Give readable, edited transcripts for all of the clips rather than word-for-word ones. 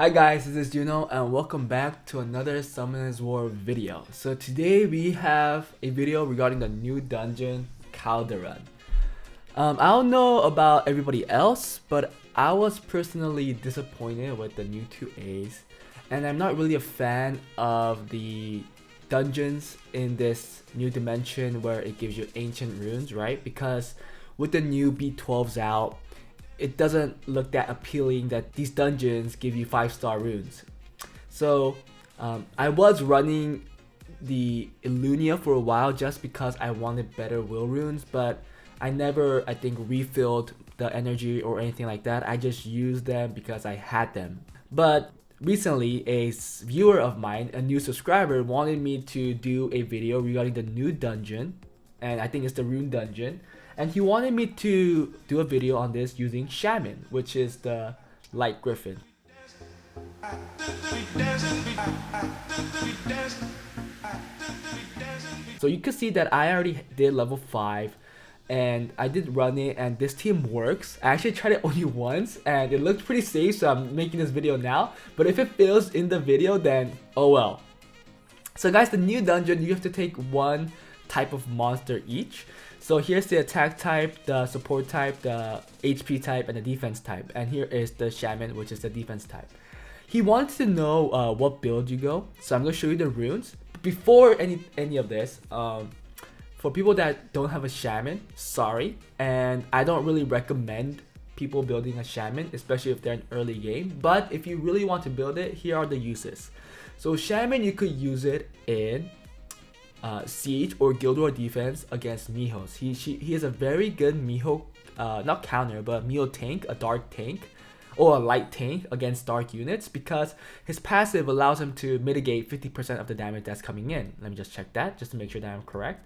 Hi guys, this is Juno and welcome back to another Summoners War video. So today we have a video regarding the new dungeon, Khalderun. I don't know about everybody else, but I was personally disappointed with the new 2As, and I'm not really a fan of the dungeons in this new dimension where it gives you ancient runes, right? Because with the new B12s out, it doesn't look that appealing that these dungeons give you 5-star runes. So I was running the Illunia for a while just because I wanted better will runes, but I never, I think, refilled the energy or anything like that. I just used them because I had them. But recently, a viewer of mine, a new subscriber, wanted me to do a video regarding the new dungeon, and I think it's the Rune dungeon. And he wanted me to do a video on this using Shamann, which is the light Griffon. So you can see that I already did level 5 and I did run it, and this team works. I actually tried it only once and it looked pretty safe, so I'm making this video now. But if it fails in the video, then oh well. So guys, the new dungeon, you have to take one type of monster each. So here's the attack type, the support type, the HP type, and the defense type. And here is the Shamann, which is the defense type. He wants to know what build you go, so I'm going to show you the runes. But before any of this, for people that don't have a Shamann, sorry. And I don't really recommend people building a Shamann, especially if they're in early game. But if you really want to build it, here are the uses. So Shamann, you could use it in Siege or Guild War defense against Mihos. He is a very good Miho, not counter, but Miho tank, a dark tank, or a light tank against dark units, because his passive allows him to mitigate 50% of the damage that's coming in. Let me just check that, just to make sure that I'm correct.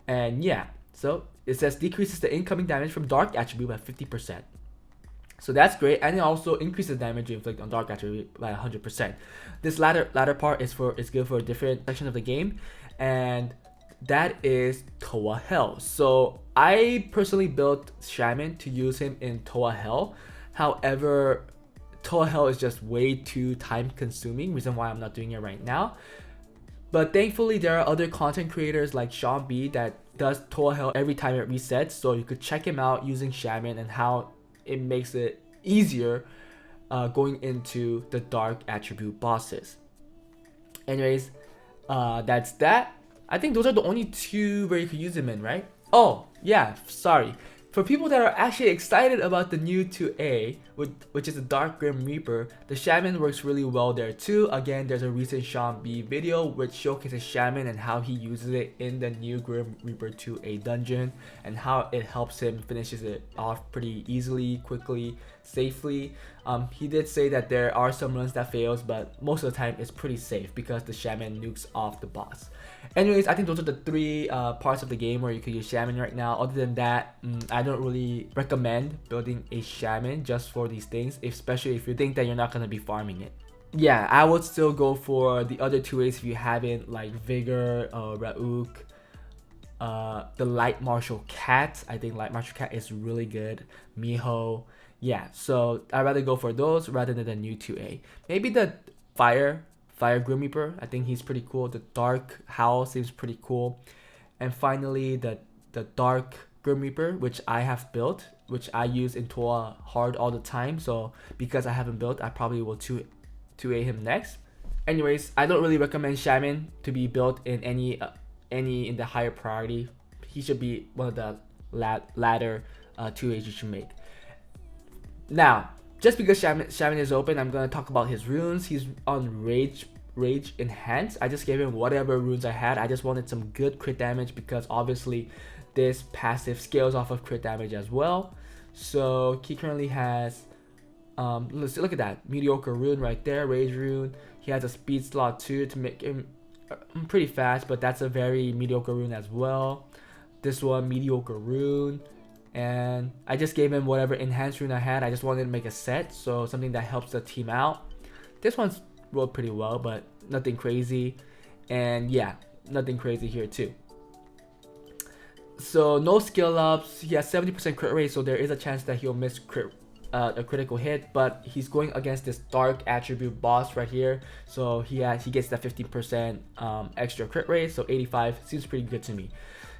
And yeah, so it says decreases the incoming damage from dark attribute by 50%. So that's great, and it also increases damage you inflict on dark attribute by 100%. This latter part is good for a different section of the game, and that is Toa Hell. So I personally built Shamann to use him in Toa Hell. However, Toa Hell is just way too time consuming, reason why I'm not doing it right now. But thankfully there are other content creators like Sean B that does Toa Hell every time it resets, so you could check him out using Shamann and how it makes it easier going into the dark attribute bosses. Anyways, that's that. I think those are the only two where you could use him in, right? Oh yeah, sorry. For people that are actually excited about the new 2A, which is the Dark Grim Reaper, the Shamann works really well there too. Again, there's a recent Sean B video which showcases Shamann and how he uses it in the new Grim Reaper 2A dungeon, and how it helps him finishes it off pretty easily, quickly, safely. He did say that there are some runs that fails, but most of the time it's pretty safe because the Shamann nukes off the boss. Anyways, I think those are the three parts of the game where you could use Shamann right now. Other than that, I don't really recommend building a Shamann just for these things, especially if you think that you're not going to be farming it. Yeah, I would still go for the other 2As if you haven't, like Vigor, Rauk, the Light Martial Cat. I think Light Martial Cat is really good. Miho. Yeah, so I'd rather go for those rather than the new 2A. Maybe the Fire Grim Reaper, I think he's pretty cool. The Dark Howl seems pretty cool. And finally, the Dark Grim Reaper, which I have built, which I use in Toa hard all the time. So because I haven't built, I probably will 2A him next. Anyways, I don't really recommend Shamann to be built in any in the higher priority. He should be one of the latter 2As you should make. Now, just because Shamann is open, I'm going to talk about his runes. He's on Rage Enhance. I just gave him whatever runes I had. I just wanted some good crit damage because obviously this passive scales off of crit damage as well. So he currently has, let's look at that, mediocre rune right there, Rage rune. He has a speed slot too to make him pretty fast, but that's a very mediocre rune as well. This one, mediocre rune. And I just gave him whatever enhanced rune I had. I just wanted to make a set, so something that helps the team out. This one's rolled pretty well, but nothing crazy. And yeah, nothing crazy here too. So no skill ups. He has 70% crit rate, so there is a chance that he'll miss crit a critical hit, but he's going against this dark attribute boss right here, so he gets that 15% extra crit rate, so 85 seems pretty good to me.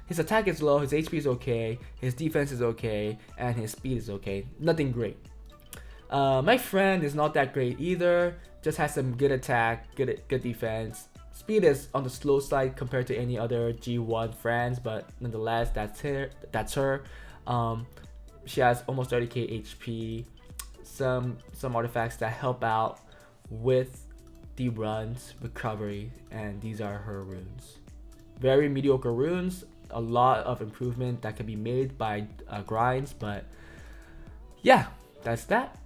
His attack is low, his HP is okay, his defense is okay, and his speed is okay. Nothing great. My friend is not that great either, just has some good attack, good defense. Speed is on the slow side compared to any other G1 friends, but nonetheless, that's her. She has almost 30k HP, some artifacts that help out with the run's recovery, and these are her runes. Very mediocre runes, a lot of improvement that can be made by grinds, but yeah, that's that.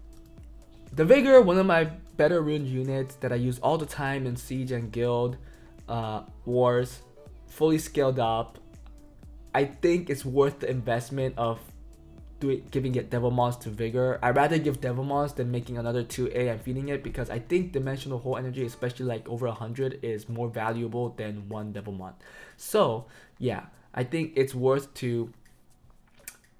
The Vigor, one of my better rune units that I use all the time in Siege and Guild Wars, fully scaled up. I think it's worth the investment of giving it Devilmons to Vigor. I'd rather give Devilmons than making another 2A and feeding it, because I think Dimensional Hole Energy, especially like over 100, is more valuable than one Devilmon. So yeah, I think it's worth to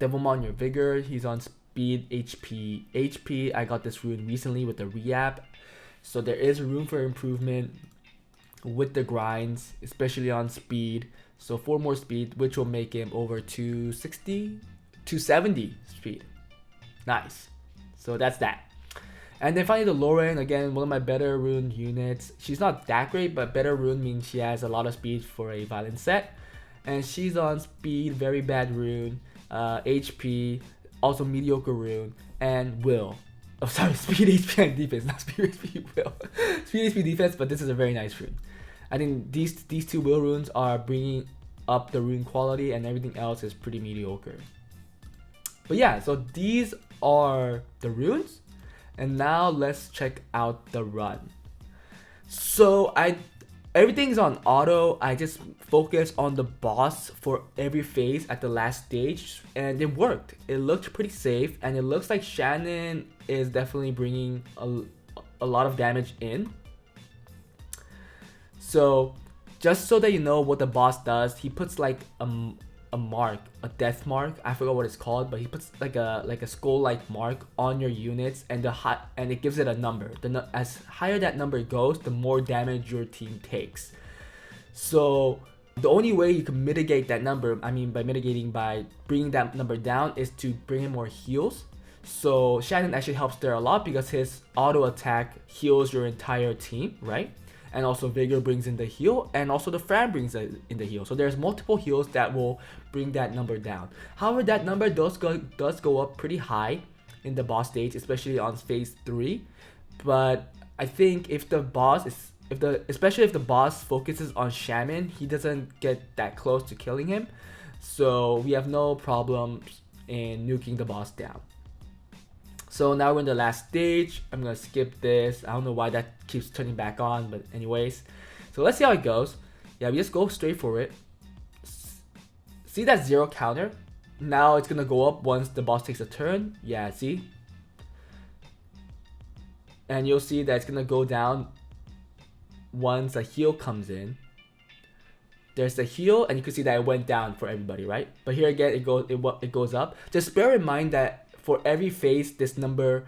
Devilmon your Vigor. He's on speed, HP. I got this rune recently with the re-app, so there is room for improvement with the grinds, especially on speed. So 4 more speed, which will make him over 260, 270 speed. Nice. So that's that. And then finally the Lauren, again, one of my better rune units. She's not that great, but better rune means she has a lot of speed for a violent set. And she's on speed, very bad rune, HP, also mediocre rune, and will. Oh, sorry, speed, HP, and defense, not speed, HP, will. Speed, HP, defense, but this is a very nice rune. I think these two will runes are bringing up the rune quality, and everything else is pretty mediocre. But yeah, so these are the runes, and now let's check out the run. So everything's on auto. I just focus on the boss for every phase at the last stage, and it worked. It looked pretty safe, and it looks like Shamann is definitely bringing a lot of damage in. So just so that you know what the boss does, he puts like a mark, a death mark. I forgot what it's called, but he puts like a skull-like mark on your units, and and it gives it a number. As higher that number goes, the more damage your team takes. So the only way you can mitigate that number, I mean by bringing that number down, is to bring in more heals. So Shamann actually helps there a lot because his auto attack heals your entire team, right? And also Vigor brings in the heal, and also the Fran brings in the heal. So there's multiple heals that will bring that number down. However, that number does go up pretty high in the boss stage, especially on phase 3. But I think if the boss especially if the boss focuses on Shamann, he doesn't get that close to killing him. So we have no problems in nuking the boss down. So now we're in the last stage. I'm gonna skip this. I don't know why that keeps turning back on, but anyways. So let's see how it goes. Yeah, we just go straight for it. See that 0 counter? Now it's gonna go up once the boss takes a turn. Yeah, see? And you'll see that it's gonna go down once a heal comes in. There's the heal, and you can see that it went down for everybody, right? But here again, it goes up. Just bear in mind that for every phase, this number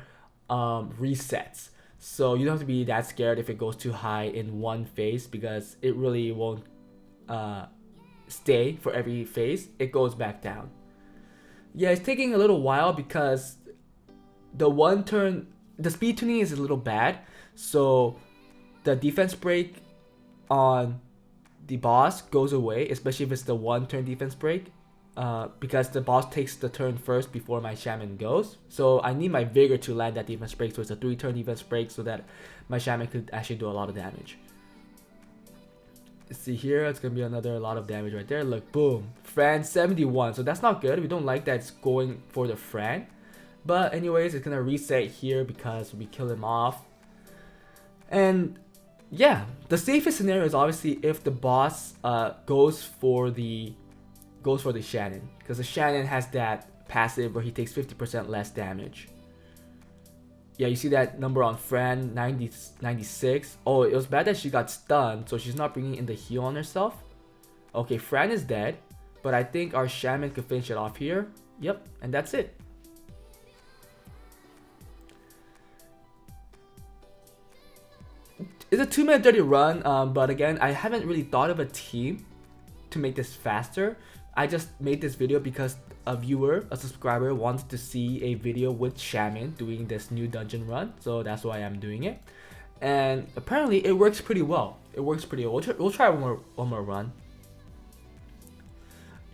resets. So you don't have to be that scared if it goes too high in one phase, because it really won't stay for every phase. It goes back down. Yeah, it's taking a little while because the speed tuning is a little bad. So the defense break on the boss goes away, especially if it's the 1-turn defense break. Because the boss takes the turn first before my Shamann goes. So I need my Vigor to land that defense break, so it's a 3-turn defense break so that my Shamann could actually do a lot of damage. See here, it's gonna be a lot of damage right there. Look, boom, Fran 71. So that's not good. We don't like that it's going for the Fran. But anyways, it's gonna reset here because we kill him off. And yeah, the safest scenario is obviously if the boss goes for the Shamann, because the Shamann has that passive where he takes 50% less damage. Yeah, you see that number on Fran, 96. Oh, it was bad that she got stunned, so she's not bringing in the heal on herself. Okay, Fran is dead, but I think our Shamann could finish it off here. Yep, and that's it. It's a 2-minute 30 run, but again, I haven't really thought of a team to make this faster. I just made this video because a viewer, a subscriber, wanted to see a video with Shamann doing this new dungeon run, so that's why I'm doing it. And apparently it works pretty well. It works pretty well. We'll try one more run.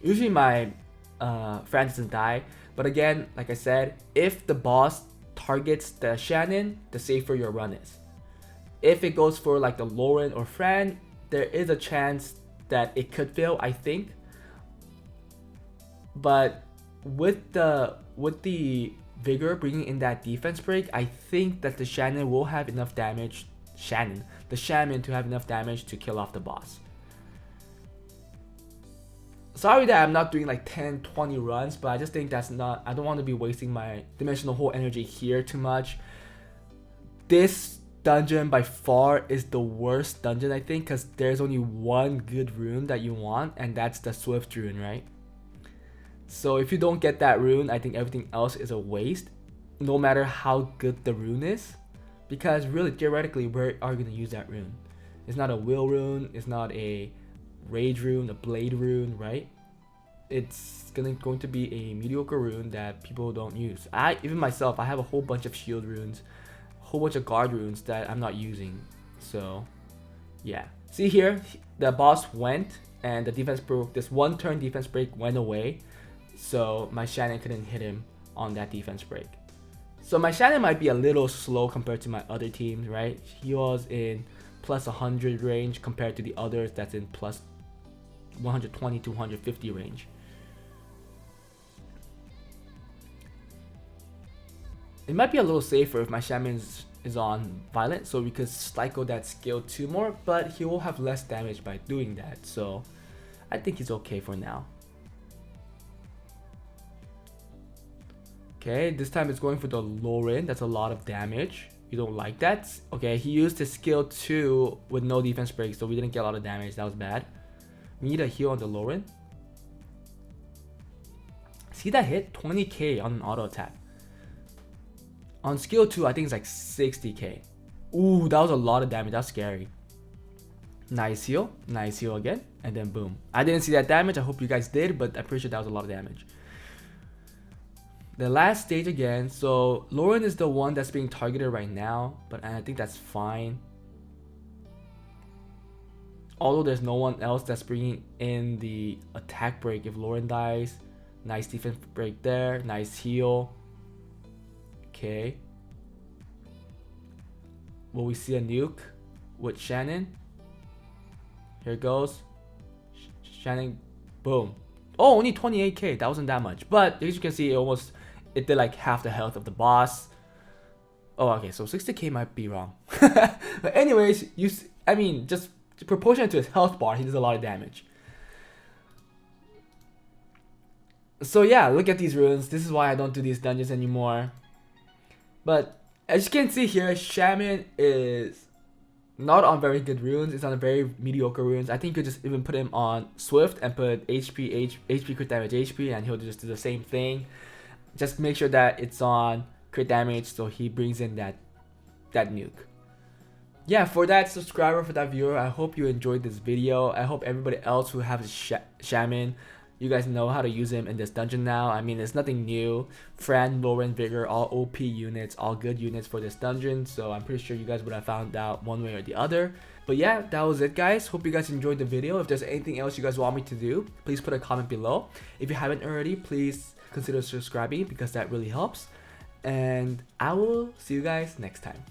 Usually my friend doesn't die, but again, like I said, if the boss targets the Shamann, the safer your run is. If it goes for like the Lauren or Fran, there is a chance that it could fail, I think. But with the Vigor bringing in that defense break, I think that the Shamann will have enough damage. The Shamann to have enough damage to kill off the boss. Sorry that I'm not doing like 10-20 runs, but I just think that's not, I don't want to be wasting my Dimensional Hole energy here too much. This dungeon by far is the worst dungeon, I think, because there's only one good rune that you want, and that's the Swift rune, right? So if you don't get that rune, I think everything else is a waste, no matter how good the rune is, because really theoretically, where are you going to use that rune? It's not a will rune, it's not a rage rune, a blade rune, right? It's going to be a mediocre rune that people don't use. Even myself, I have a whole bunch of shield runes, a whole bunch of guard runes that I'm not using. So yeah, see here, the boss went and the defense broke. This 1-turn defense break went away, so my Shamann couldn't hit him on that defense break. So my Shamann might be a little slow compared to my other teams, right? He was in plus 100 range compared to the others that's in plus 120 to 150 range. It might be a little safer if my Shamann is on Violent, so we could cycle that skill 2 more, but he will have less damage by doing that, so I think he's okay for now. Okay, this time it's going for the Lauren. That's a lot of damage. You don't like that? Okay, he used his skill 2 with no defense break, so we didn't get a lot of damage. That was bad. We need a heal on the Lauren. See that hit? 20k on an auto attack. On skill 2, I think it's like 60k. Ooh, that was a lot of damage. That's scary. Nice heal again, and then boom. I didn't see that damage. I hope you guys did, but I'm pretty sure that was a lot of damage. The last stage again. So Lauren is the one that's being targeted right now, but I think that's fine. Although there's no one else that's bringing in the attack break if Lauren dies. Nice defense break there. Nice heal. Okay. Will we see a nuke with Shamann? Here it goes. Shamann. Boom. Oh, only 28k. That wasn't that much. But as you can see, it did like half the health of the boss. Oh, okay. So 60k might be wrong. But anyways, I mean, just proportionate to his health bar, he does a lot of damage. So yeah, look at these runes. This is why I don't do these dungeons anymore. But as you can see here, Shamann is not on very good runes. It's on very mediocre runes. I think you could just even put him on Swift and put HP crit damage HP, and he'll just do the same thing. Just make sure that it's on crit damage so he brings in that nuke. Yeah, for that subscriber, for that viewer, I hope you enjoyed this video. I hope everybody else who has Shamann, you guys know how to use him in this dungeon now. I mean, it's nothing new. Fran, Lauren, Vigor, all OP units, all good units for this dungeon. So I'm pretty sure you guys would have found out one way or the other. But yeah, that was it, guys. Hope you guys enjoyed the video. If there's anything else you guys want me to do, please put a comment below. If you haven't already, please consider subscribing because that really helps. And I will see you guys next time.